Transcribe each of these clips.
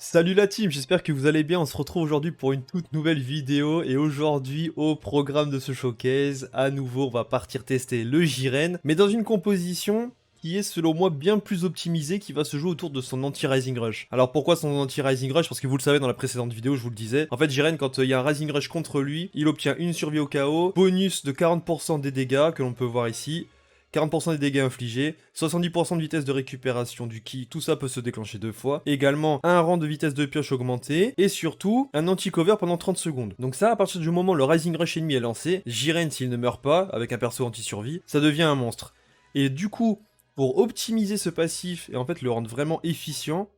Salut la team, j'espère que vous allez bien. On se retrouve aujourd'hui pour une toute nouvelle vidéo. Et aujourd'hui, au programme de ce showcase, à nouveau, on va partir tester le Jiren, mais dans une composition qui est selon moi bien plus optimisée, qui va se jouer autour de son anti-Rising Rush. Alors pourquoi son anti-Rising Rush? Parce que vous le savez, dans la précédente vidéo, je vous le disais. En fait, Jiren, quand il y a un Rising Rush contre lui, il obtient une survie au KO, bonus de 40% des dégâts, que l'on peut voir ici. 40% des dégâts infligés, 70% de vitesse de récupération du ki, tout ça peut se déclencher 2 fois. Également, un rang de vitesse de pioche augmenté, et surtout, un anti-cover pendant 30 secondes. Donc ça, à partir du moment où le Rising Rush ennemi est lancé, Jiren, s'il ne meurt pas, avec un perso anti-survie, ça devient un monstre. Et du coup, pour optimiser ce passif, et en fait le rendre vraiment efficient,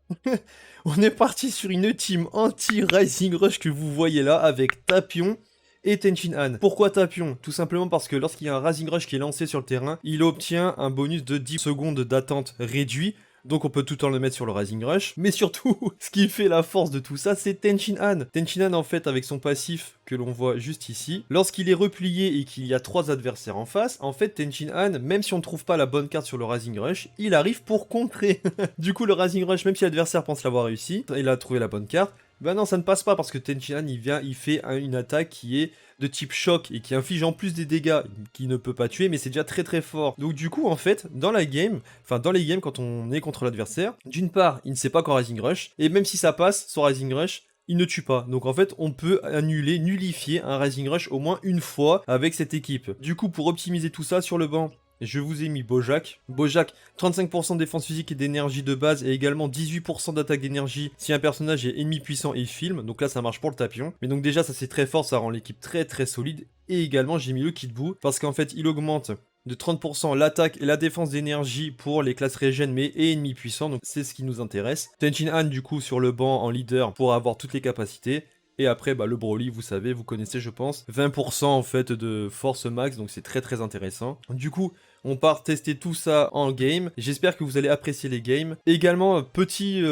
on est parti sur une team anti-Rising Rush que vous voyez là, avec Tapion, et Tenchin Han. Pourquoi Tapion? Tout simplement parce que lorsqu'il y a un Rising Rush qui est lancé sur le terrain, il obtient un bonus de 10 secondes d'attente réduit. Donc on peut tout le temps le mettre sur le Rising Rush. Mais surtout, ce qui fait la force de tout ça, c'est Tenchin Han. Tenchin Han, en fait, avec son passif que l'on voit juste ici, lorsqu'il est replié et qu'il y a 3 adversaires en face, en fait, Tenchin Han, même si on ne trouve pas la bonne carte sur le Rising Rush, il arrive pour contrer. Du coup, le Rising Rush, même si l'adversaire pense l'avoir réussi, il a trouvé la bonne carte. Ben non, ça ne passe pas parce que Tenchin Han, il fait une attaque qui est de type choc et qui inflige en plus des dégâts qui ne peut pas tuer, mais c'est déjà très très fort. Donc du coup, en fait, dans les games, quand on est contre l'adversaire, d'une part, il ne sait pas qu'en Rising Rush, et même si ça passe, son Rising Rush, il ne tue pas. Donc en fait, on peut nullifier un Rising Rush au moins une fois avec cette équipe. Du coup, pour optimiser tout ça sur le banc, je vous ai mis Bojack. Bojack, 35% de défense physique et d'énergie de base et également 18% d'attaque d'énergie si un personnage est ennemi puissant et filme. Donc là, ça marche pour le Tapion. Mais donc déjà, ça c'est très fort, ça rend l'équipe très très solide. Et également, j'ai mis le Kid Buu parce qu'en fait, il augmente de 30% l'attaque et la défense d'énergie pour les classes régènes mais et ennemis puissants. Donc c'est ce qui nous intéresse. Tenchin Han, du coup, sur le banc en leader pour avoir toutes les capacités. Et après, bah, le Broly, vous savez, vous connaissez, je pense. 20% en fait de force max, donc c'est très très intéressant. Du coup, on part tester tout ça en game. J'espère que vous allez apprécier les games. Également, petit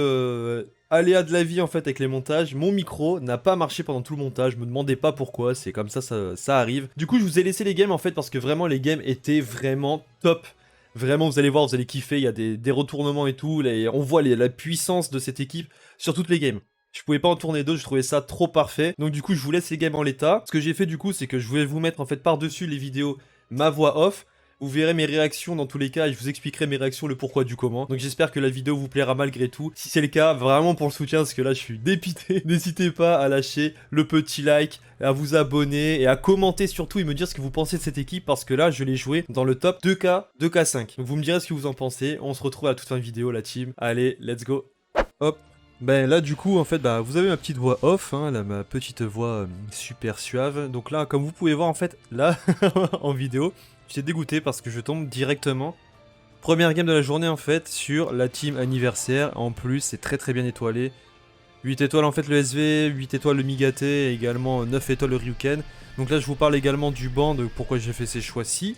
aléa de la vie en fait avec les montages. Mon micro n'a pas marché pendant tout le montage. Me demandez pas pourquoi, c'est comme ça arrive. Du coup, je vous ai laissé les games en fait parce que vraiment les games étaient vraiment top. Vraiment, vous allez voir, vous allez kiffer. Il y a des retournements et tout. On voit la puissance de cette équipe sur toutes les games. Je pouvais pas en tourner d'autres, je trouvais ça trop parfait. Donc du coup, je vous laisse les games en l'état. Ce que j'ai fait du coup, c'est que je voulais vous mettre en fait par-dessus les vidéos ma voix off. Vous verrez mes réactions dans tous les cas et je vous expliquerai mes réactions, le pourquoi du comment. Donc j'espère que la vidéo vous plaira malgré tout. Si c'est le cas, vraiment pour le soutien, parce que là je suis dépité. N'hésitez pas à lâcher le petit like, à vous abonner et à commenter surtout et me dire ce que vous pensez de cette équipe parce que là je l'ai joué dans le top 2K, 2K5. Donc vous me direz ce que vous en pensez. On se retrouve à la toute fin de vidéo la team. Allez, let's go. Hop. Ben là du coup en fait bah vous avez ma petite voix off, hein, là, ma petite voix super suave. Donc là comme vous pouvez voir en fait là en vidéo, j'étais dégoûté parce que je tombe directement. Première game de la journée en fait sur la team anniversaire. En plus c'est très très bien étoilé. 8 étoiles en fait le SV, 8 étoiles le Migate et également 9 étoiles le Ryuken. Donc là je vous parle également du banc de pourquoi j'ai fait ces choix-ci.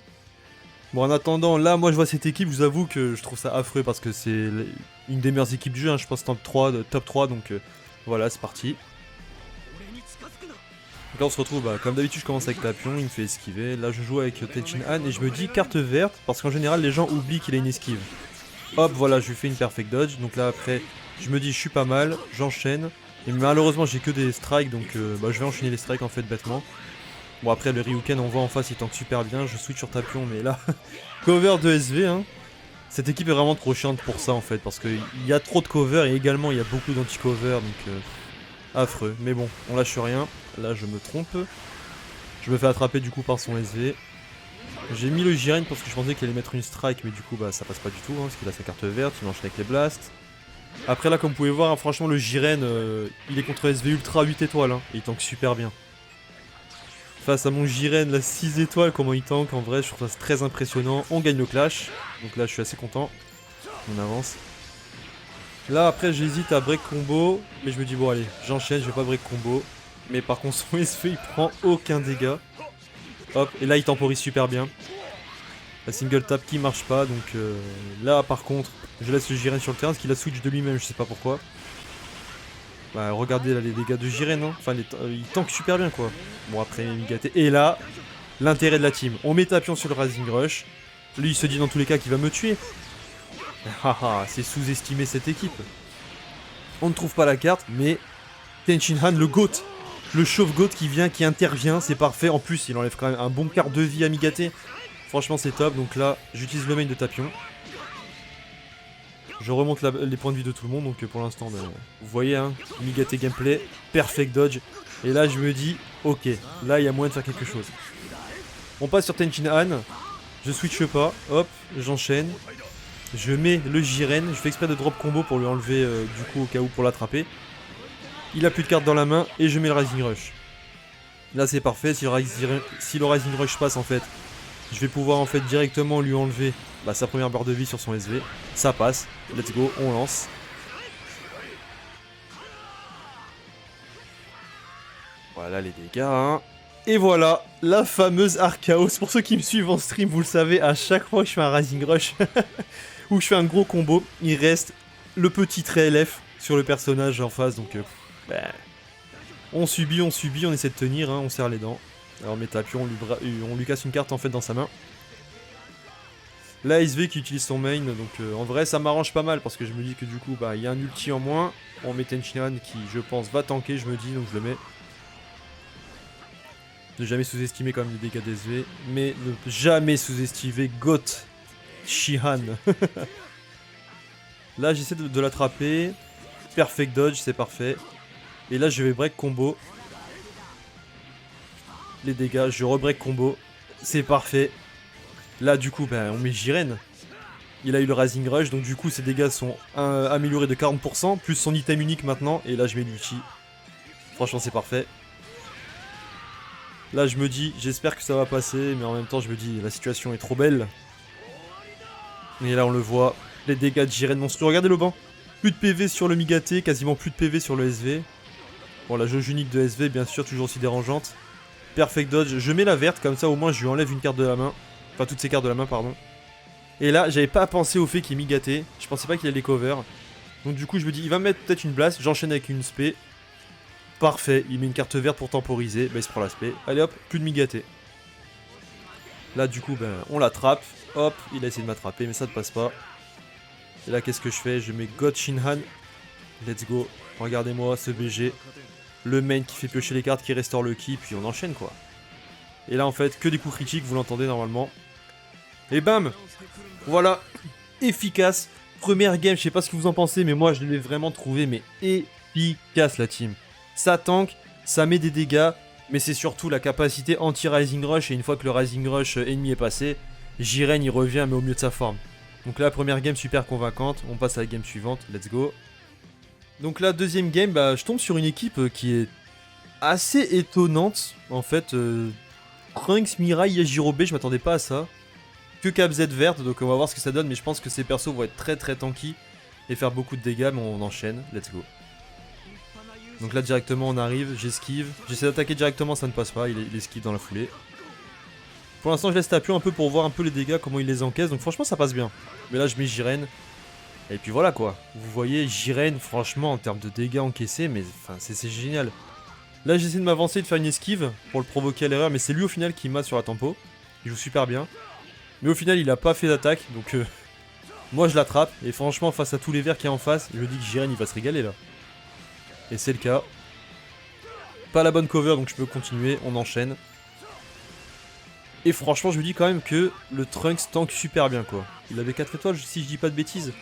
Bon, en attendant, là, moi, je vois cette équipe, je vous avoue que je trouve ça affreux parce que c'est une des meilleures équipes du jeu, hein, je pense top 3, donc voilà, c'est parti. Donc là, on se retrouve, bah, comme d'habitude, je commence avec Tapion, il me fait esquiver. Là, je joue avec Tenchin Han et je me dis carte verte parce qu'en général, les gens oublient qu'il a une esquive. Hop, voilà, je lui fais une perfect dodge. Donc là, après, je me dis, je suis pas mal, j'enchaîne. Et malheureusement, j'ai que des strikes, donc bah, je vais enchaîner les strikes en fait, bêtement. Bon après le Ryuken on voit en face il tank super bien, je switch sur Tapion mais là, cover de SV hein. Cette équipe est vraiment trop chiante pour ça en fait, parce qu'il y a trop de cover et également il y a beaucoup d'anti-cover donc affreux. Mais bon, on lâche rien, là je me trompe. Je me fais attraper du coup par son SV. J'ai mis le Jiren parce que je pensais qu'il allait mettre une strike mais du coup bah ça passe pas du tout hein, parce qu'il a sa carte verte, il enchaîne avec les blasts. Après là comme vous pouvez voir, hein, franchement le Jiren il est contre SV Ultra 8 étoiles hein, et il tank super bien. Face à mon Jiren, la 6 étoiles, comment il tank, en vrai, je trouve ça très impressionnant. On gagne le clash, donc là je suis assez content. On avance. Là après j'hésite à break combo, mais je me dis bon allez, j'enchaîne, je vais pas break combo. Mais par contre son SV il prend aucun dégât. Hop, et là il temporise super bien. La single tap qui marche pas, donc là par contre, je laisse le Jiren sur le terrain, parce qu'il a switch de lui-même, je sais pas pourquoi. Bah regardez là les dégâts de Jiren, hein. Enfin il tank super bien quoi. Bon après Migate. Et là, l'intérêt de la team. On met Tapion sur le Rising Rush. Lui il se dit dans tous les cas qu'il va me tuer. Haha, c'est sous-estimer cette équipe. On ne trouve pas la carte, mais Tenshinhan, le GOAT, le chauve GOAT qui vient, qui intervient, c'est parfait. En plus, il enlève quand même un bon quart de vie à Migate. Franchement, c'est top. Donc là, j'utilise le main de Tapion. Je remonte les points de vie de tout le monde. Donc pour l'instant, ben, vous voyez, hein, Migate gameplay, perfect dodge. Et là, je me dis, ok, là, il y a moyen de faire quelque chose. On passe sur Tenshinhan. Je switch pas. Hop, j'enchaîne. Je mets le Jiren. Je fais exprès de drop combo pour lui enlever du coup au cas où pour l'attraper. Il a plus de cartes dans la main et je mets le Rising Rush. Là c'est parfait, si le Rising Rush passe en fait, je vais pouvoir en fait directement lui enlever sa première barre de vie sur son SV. Ça passe, let's go, on lance. Voilà les dégâts, hein. Et voilà, la fameuse Archaos. Pour ceux qui me suivent en stream, vous le savez, à chaque fois que je fais un Rising Rush ou je fais un gros combo, il reste le petit trait LF sur le personnage en face, donc... bah, on subit, on essaie de tenir, hein, on serre les dents. Alors mes tapions, on lui casse une carte en fait dans sa main. Là SV qui utilise son main, donc en vrai ça m'arrange pas mal parce que je me dis que du coup il y a un ulti en moins. On met Tenshinhan qui je pense va tanker, je me dis, donc je le mets. Ne jamais sous-estimer quand même les dégâts d'SV, mais ne jamais sous-estimer Goth Shihan. Là j'essaie de l'attraper. Perfect dodge, c'est parfait. Et là je vais break combo. Les dégâts, je rebreak combo. C'est parfait. Là du coup on met Jiren. Il a eu le Rising Rush, donc du coup ses dégâts sont améliorés de 40%, plus son item unique maintenant, et là je mets l'ulti. Franchement c'est parfait. Là je me dis, j'espère que ça va passer, mais en même temps je me dis, la situation est trop belle. Et là on le voit, les dégâts de Jiren monstrueux. Regardez le banc. Plus de PV sur le Migate, quasiment plus de PV sur le SV. Bon, la jauge unique de SV, bien sûr, toujours aussi dérangeante. Perfect dodge, je mets la verte, comme ça au moins je lui enlève une carte de la main. Enfin, toutes ces cartes de la main, pardon. Et là, j'avais pas pensé au fait qu'il est Migate. Je pensais pas qu'il allait cover. Donc du coup, je me dis, il va me mettre peut-être une blast. J'enchaîne avec une spé. Parfait, il met une carte verte pour temporiser. Il se prend la spé. Allez hop, plus de Migate. Là, du coup, on l'attrape. Hop, il a essayé de m'attraper, mais ça ne passe pas. Et là, qu'est-ce que je fais? Je mets God Shinhan. Let's go. Regardez-moi ce BG. Le main qui fait piocher les cartes, qui restaure le ki, puis on enchaîne quoi. Et là, en fait, que des coups critiques, vous l'entendez normalement. Et bam! Voilà. Efficace. Première game, je sais pas ce que vous en pensez, mais moi, je l'ai vraiment trouvé, mais efficace, la team. Ça tank, ça met des dégâts, mais c'est surtout la capacité anti-Rising Rush, et une fois que le Rising Rush ennemi est passé, Jiren, il revient, mais au mieux de sa forme. Donc là, première game super convaincante, on passe à la game suivante, let's go. Donc là, deuxième game, je tombe sur une équipe qui est assez étonnante, en fait. Trunks, Mirai, Yajirobe, je m'attendais pas à ça. Que Cap Z verte, donc on va voir ce que ça donne, mais je pense que ces persos vont être très très tanky et faire beaucoup de dégâts, mais on enchaîne, let's go. Donc là directement on arrive, j'esquive, j'essaie d'attaquer directement, ça ne passe pas, il esquive dans la foulée. Pour l'instant je laisse Tapion un peu pour voir un peu les dégâts, comment il les encaisse, donc franchement ça passe bien. Mais là je mets Jiren, et puis voilà quoi. Vous voyez Jiren, franchement en termes de dégâts encaissés, mais enfin c'est génial. Là j'essaie de m'avancer et de faire une esquive pour le provoquer à l'erreur, mais c'est lui au final qui m'a sur la tempo. Il joue super bien. Mais au final il a pas fait d'attaque, donc moi je l'attrape, et franchement face à tous les verts qu'il y a en face, je me dis que Jiren il va se régaler là. Et c'est le cas. Pas la bonne cover, donc je peux continuer, on enchaîne. Et franchement je me dis quand même que le Trunks tank super bien quoi. Il avait 4 étoiles si je dis pas de bêtises.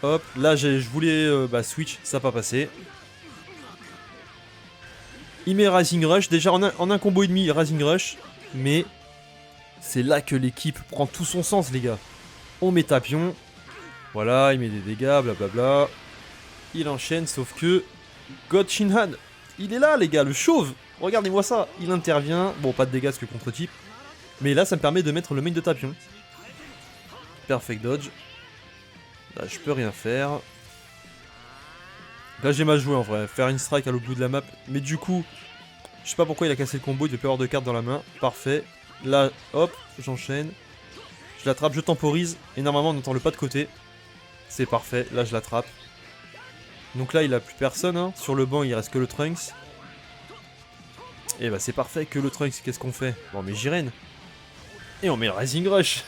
Hop, là je voulais switch, ça n'a pas passé. Il met Rising Rush, déjà en un combo et demi Rising Rush, mais c'est là que l'équipe prend tout son sens les gars. On met Tapion, voilà, il met des dégâts, blablabla. Il enchaîne, sauf que God Shinhan, il est là les gars, le chauve. Regardez-moi ça, il intervient, bon pas de dégâts parce que contre-type, mais là ça me permet de mettre le main de Tapion. Perfect dodge. Là je peux rien faire. Là j'ai mal joué en vrai, faire une strike à l'autre bout de la map, mais du coup, je sais pas pourquoi il a cassé le combo, il devait plus avoir de cartes dans la main, parfait. Là, hop, j'enchaîne, je l'attrape, je temporise, et normalement on entend le pas de côté. C'est parfait, là je l'attrape. Donc là il a plus personne, hein. Sur le banc il reste que le Trunks. Et c'est parfait, que le Trunks, qu'est-ce qu'on fait? Bon on met Jiren. Et on met le Rising Rush.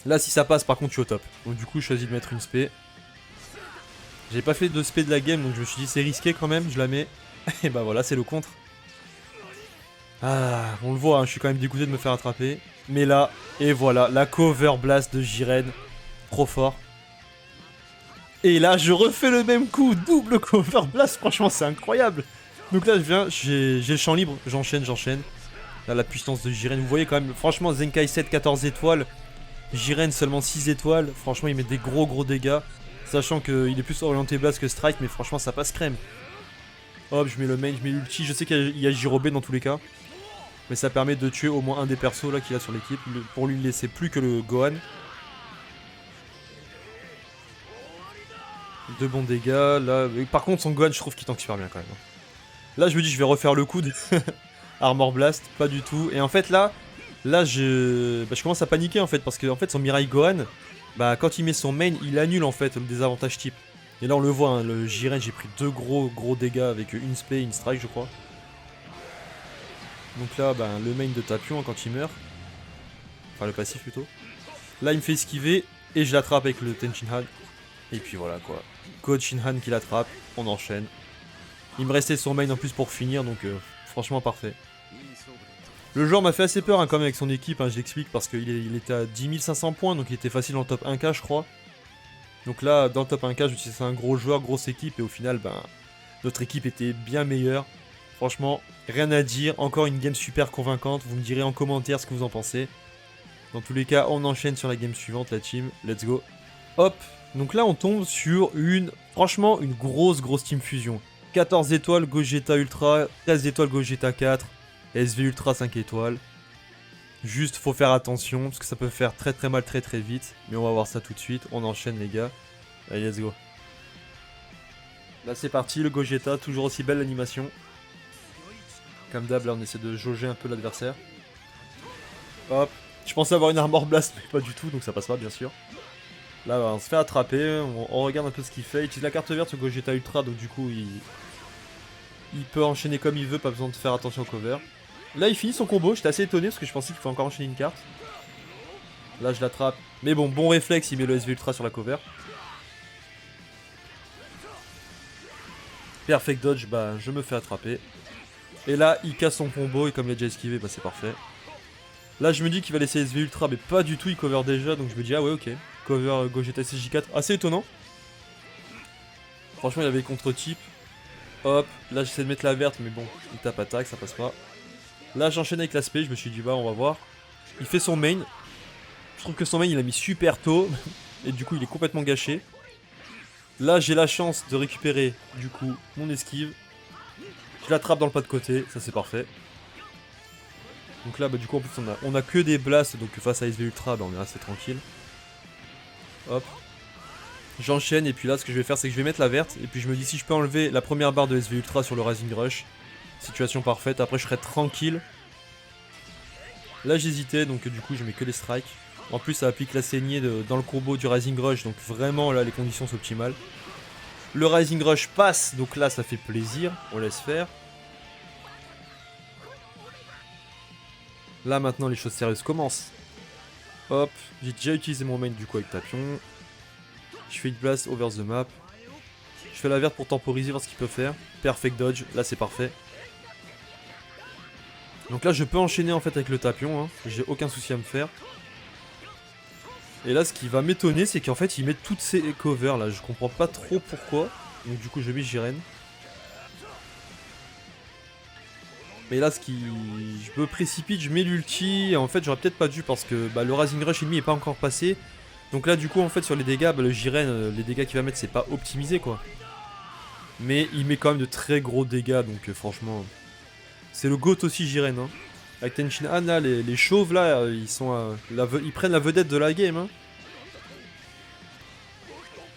Là si ça passe par contre je suis au top. Donc du coup je choisis de mettre une spé. J'ai pas fait de spé de la game donc je me suis dit c'est risqué quand même, je la mets. Et bah voilà c'est le contre. Ah on le voit, hein, je suis quand même dégoûté de me faire attraper. Mais là, et voilà, la cover blast de Jiren. Trop fort. Et là je refais le même coup, double cover blast, franchement c'est incroyable. Donc là je viens, j'ai le champ libre, j'enchaîne. Là la puissance de Jiren, vous voyez quand même, franchement Zenkai 7 14 étoiles. Jiren seulement 6 étoiles, franchement il met des gros dégâts. Sachant qu'il est plus orienté blast que strike, mais franchement ça passe crème. Hop, je mets le main, je mets l'ulti, je sais qu'il y a Jirobé dans tous les cas. Mais ça permet de tuer au moins un des persos là qu'il a sur l'équipe, pour lui laisser plus que le Gohan. De bons dégâts, là... Par contre son Gohan je trouve qu'il tank super bien quand même. Là je me dis je vais refaire le coup de Armor Blast, pas du tout. Et en fait là je commence à paniquer en fait, parce que en fait son Mirai Gohan, bah quand il met son main, il annule en fait le désavantage type. Et là on le voit, hein, le Jiren j'ai pris 2 gros dégâts avec une spé et une strike je crois. Donc là bah, le main de Tapion hein, quand il meurt. Enfin le passif plutôt. Là il me fait esquiver et je l'attrape avec le Tenshinhan. Et puis voilà quoi. Code Shinhan qui l'attrape, on enchaîne. Il me restait son main en plus pour finir donc franchement parfait. Le joueur m'a fait assez peur hein, quand même avec son équipe, hein, je l'explique parce qu'il était à 10 500 points donc il était facile dans le top 1K je crois. Donc là dans le top 1K je me suis dit c'est un gros joueur, grosse équipe et au final ben, notre équipe était bien meilleure. Franchement rien à dire, encore une game super convaincante, vous me direz en commentaire ce que vous en pensez. Dans tous les cas on enchaîne sur la game suivante la team, let's go. Hop, donc là on tombe sur franchement une grosse team fusion. 14 étoiles Gogeta Ultra, 13 étoiles Gogeta 4, SV Ultra 5 étoiles. Juste faut faire attention parce que ça peut faire très mal très vite. Mais on va voir ça tout de suite, on enchaîne les gars. Allez let's go. Là c'est parti, le Gogeta, toujours aussi belle l'animation. Comme d'hab là on essaie de jauger un peu l'adversaire. Hop, je pensais avoir une Armor Blast mais pas du tout donc ça passe pas bien sûr. Là on se fait attraper, on regarde un peu ce qu'il fait, il utilise la carte verte sur Gogeta Ultra donc du coup il peut enchaîner comme il veut, pas besoin de faire attention au cover. Là il finit son combo, j'étais assez étonné parce que je pensais qu'il faut encore enchaîner une carte. Là je l'attrape, mais bon réflexe, il met le SV Ultra sur la cover. Perfect dodge, bah je me fais attraper. Et là il casse son combo et comme il a déjà esquivé, bah c'est parfait. Là je me dis qu'il va laisser SV Ultra mais pas du tout, il cover déjà donc je me dis ah ouais ok. Cover Gogeta CJ4, assez étonnant. Franchement il avait contre-type. Hop, là j'essaie de mettre la verte mais bon, il tape attaque, ça passe pas. Là j'enchaîne avec l'aspect, je me suis dit bah on va voir. Il fait son main. Je trouve que son main il a mis super tôt. Et du coup il est complètement gâché. Là j'ai la chance de récupérer du coup mon esquive. Je l'attrape dans le pas de côté, ça c'est parfait. Donc là bah du coup en plus on a que des blasts, donc face à SV Ultra bah, on est assez tranquille. Hop. J'enchaîne et puis là ce que je vais faire c'est que je vais mettre la verte. Et puis je me dis si je peux enlever la première barre de SV Ultra sur le Rising Rush. Situation parfaite, après je serai tranquille. Là j'hésitais donc du coup je mets que les strikes. En plus ça applique la saignée dans le combo du Rising Rush. Donc vraiment là les conditions sont optimales. Le Rising Rush passe, donc là ça fait plaisir, on laisse faire. Là maintenant les choses sérieuses commencent. Hop, j'ai déjà utilisé mon main du coup avec Tapion. Je fais une blast over the map. Je fais la verte pour temporiser, voir ce qu'il peut faire. Perfect dodge, là c'est parfait. Donc là je peux enchaîner en fait avec le Tapion, hein. J'ai aucun souci à me faire. Et là ce qui va m'étonner c'est qu'en fait il met toutes ces covers là, je comprends pas trop pourquoi. Donc du coup je mets Jiren. Mais là ce qui... je me précipite, je mets l'ulti, et en fait j'aurais peut-être pas dû parce que bah, le Rising Rush ennemi est pas encore passé. Donc là du coup en fait sur les dégâts, bah, le Jiren, les dégâts qu'il va mettre c'est pas optimisé quoi. Mais il met quand même de très gros dégâts donc franchement... C'est le GOAT aussi Jiren hein. Avec Tenshinhan là, les chauves là, ils sont ils prennent la vedette de la game hein.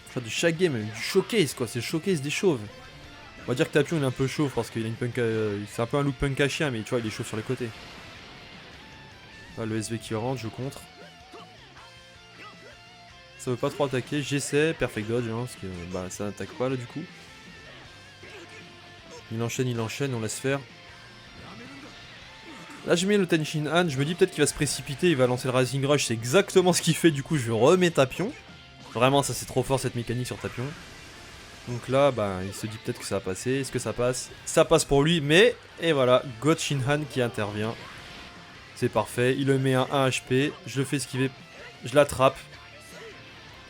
Enfin de chaque game, du showcase quoi, c'est le showcase des chauves. On va dire que Tapion il est un peu chauve parce qu'il a une punk, c'est un peu un look punk à chien mais tu vois il est chauve sur les côtés. Là le SV qui rentre, je contre. Ça veut pas trop attaquer, j'essaie, perfect dodge hein, parce que bah ça n'attaque pas là du coup. Il enchaîne, on laisse faire. Là je mets le Tenshin Han, je me dis peut-être qu'il va se précipiter, il va lancer le Rising Rush, c'est exactement ce qu'il fait, du coup je remets Tapion. Vraiment ça c'est trop fort cette mécanique sur Tapion. Donc là bah il se dit peut-être que ça va passer, est-ce que ça passe? Ça passe pour lui, mais et voilà, Gotchin Han qui intervient. C'est parfait, il le met à 1 HP, je le fais esquiver, je l'attrape.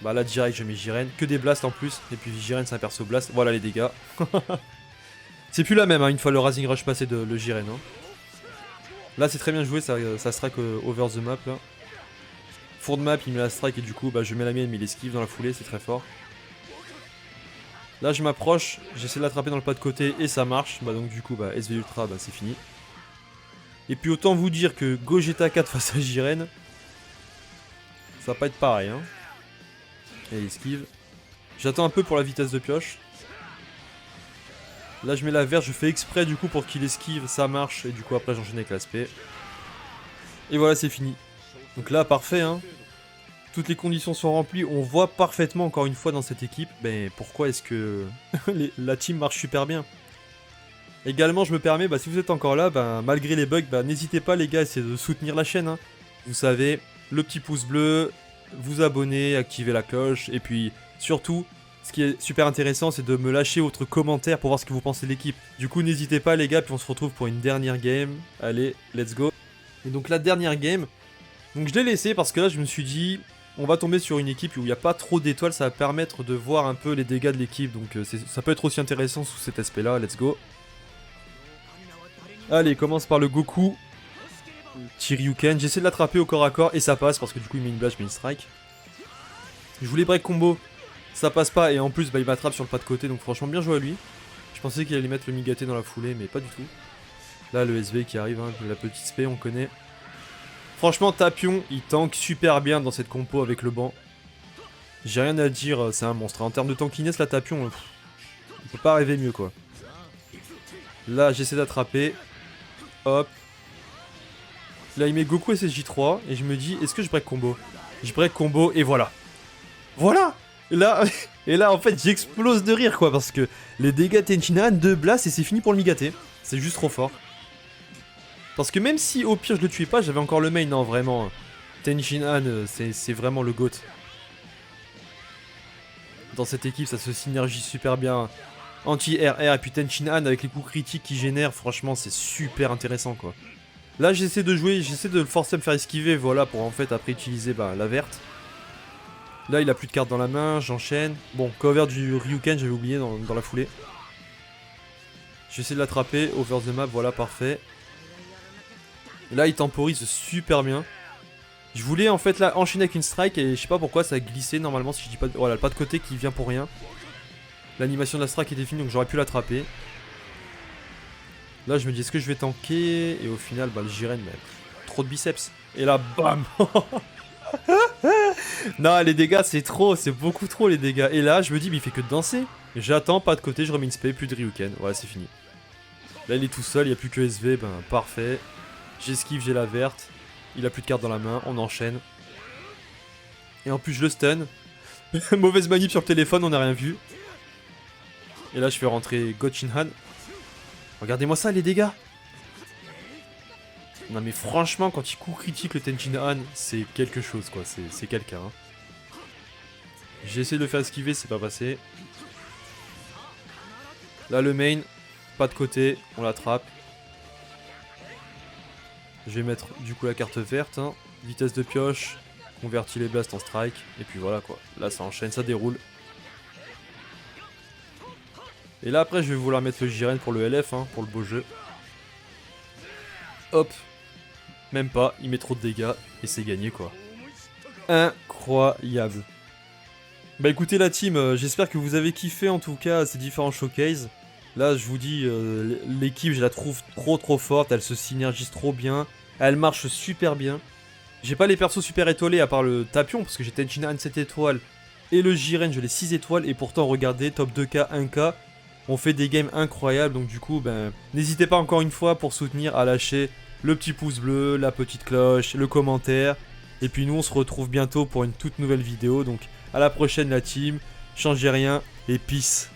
Bah là direct je mets Jiren, que des blasts en plus, et puis Jiren c'est un perso blast, voilà les dégâts. C'est plus la même hein, une fois le Rising Rush passé de le Jiren. Hein. Là c'est très bien joué, ça strike over the map là. Four de map il met la strike et du coup bah, je mets la mienne mais il esquive dans la foulée, c'est très fort. Là je m'approche, j'essaie de l'attraper dans le pas de côté et ça marche, bah donc du coup bah SV Ultra bah c'est fini. Et puis autant vous dire que Gogeta 4 face à Jiren, ça va pas être pareil hein. Et il esquive. J'attends un peu pour la vitesse de pioche. Là je mets la verte, je fais exprès du coup pour qu'il esquive, ça marche, et du coup après j'enchaîne avec l'aspect. Et voilà c'est fini. Donc là parfait hein. Toutes les conditions sont remplies, on voit parfaitement encore une fois dans cette équipe, ben pourquoi est-ce que la team marche super bien. Également je me permets, bah, si vous êtes encore là, bah, malgré les bugs, bah, n'hésitez pas les gars à essayer de soutenir la chaîne. Hein. Vous savez, le petit pouce bleu, vous abonner, activer la cloche, et puis surtout... Ce qui est super intéressant, c'est de me lâcher votre commentaire pour voir ce que vous pensez de l'équipe. Du coup, n'hésitez pas les gars, puis on se retrouve pour une dernière game. Allez, let's go. Et donc la dernière game, donc je l'ai laissé parce que là je me suis dit, on va tomber sur une équipe où il n'y a pas trop d'étoiles, ça va permettre de voir un peu les dégâts de l'équipe, donc ça peut être aussi intéressant sous cet aspect-là, let's go. Allez, commence par le Goku. Chiryuken, j'essaie de l'attraper au corps à corps et ça passe parce que du coup il met une blast, je mets une strike. Je voulais break combo. Ça passe pas et en plus bah, il m'attrape sur le pas de côté donc franchement bien joué à lui. Je pensais qu'il allait mettre le Migaté dans la foulée mais pas du tout. Là le SV qui arrive, hein, la petite spé on connaît. Franchement Tapion il tank super bien dans cette compo avec le banc. J'ai rien à dire, c'est un monstre. En termes de tankiness la Tapion, on peut pas rêver mieux quoi. Là j'essaie d'attraper. Hop. Là il met Goku SSJ3 et je me dis est-ce que je break combo? Je break combo et voilà. Voilà. Et là en fait j'explose de rire quoi parce que les dégâts Tenshin Han 2 blast et c'est fini pour le Migaté. C'est juste trop fort. Parce que même si au pire je le tuais pas, j'avais encore le main, non vraiment. Tenshin Han c'est vraiment le GOAT. Dans cette équipe ça se synergie super bien. Anti-RR et puis Tenshin Han avec les coups critiques qu'il génère, franchement c'est super intéressant quoi. Là j'essaie de jouer, j'essaie de le forcer à me faire esquiver, voilà pour en fait après utiliser bah, la verte. Là, il a plus de cartes dans la main, j'enchaîne. Bon, cover du Ryuken, j'avais oublié dans la foulée. J'essaie de l'attraper, over the map, voilà, parfait. Là, il temporise super bien. Je voulais en fait là enchaîner avec une strike et je sais pas pourquoi ça a glissé normalement si je dis pas... Voilà, le pas de côté qui vient pour rien. L'animation de la strike était finie donc j'aurais pu l'attraper. Là, je me dis est-ce que je vais tanker? Et au final, bah le Jiren, bah, trop de biceps. Et là, bam. Non les dégâts c'est trop, c'est beaucoup trop les dégâts. Et là je me dis mais il fait que de danser. J'attends, pas de côté, je remets une spé, plus de Ryuken. Voilà c'est fini. Là il est tout seul, il n'y a plus que SV, ben parfait. J'esquive, j'ai la verte. Il a plus de cartes dans la main, on enchaîne. Et en plus je le stun. Mauvaise manip sur le téléphone, on n'a rien vu. Et là je fais rentrer Gotchin Han. Regardez-moi ça les dégâts. Non mais franchement quand il coup critique le Tenshin Han c'est quelque chose quoi, c'est quelqu'un hein. J'ai essayé de le faire esquiver, c'est pas passé. Là le main, pas de côté, on l'attrape. Je vais mettre du coup la carte verte hein. Vitesse de pioche, convertit les blasts en strike. Et puis voilà quoi, là ça enchaîne, ça déroule. Et là après je vais vouloir mettre le Jiren pour le LF hein, pour le beau jeu. Hop. Même pas, il met trop de dégâts et c'est gagné quoi. Incroyable. Bah écoutez la team, j'espère que vous avez kiffé en tout cas ces différents showcases. Là je vous dis, l'équipe je la trouve trop forte, elle se synergise trop bien. Elle marche super bien. J'ai pas les persos super étoilés à part le Tapion parce que j'ai Tenshin Han 7 étoiles. Et le Jiren je l'ai 6 étoiles et pourtant regardez, top 2K, 1K. On fait des games incroyables donc du coup ben n'hésitez pas encore une fois pour soutenir à lâcher le petit pouce bleu, la petite cloche, le commentaire. Et puis nous on se retrouve bientôt pour une toute nouvelle vidéo. Donc à la prochaine la team, changez rien et peace.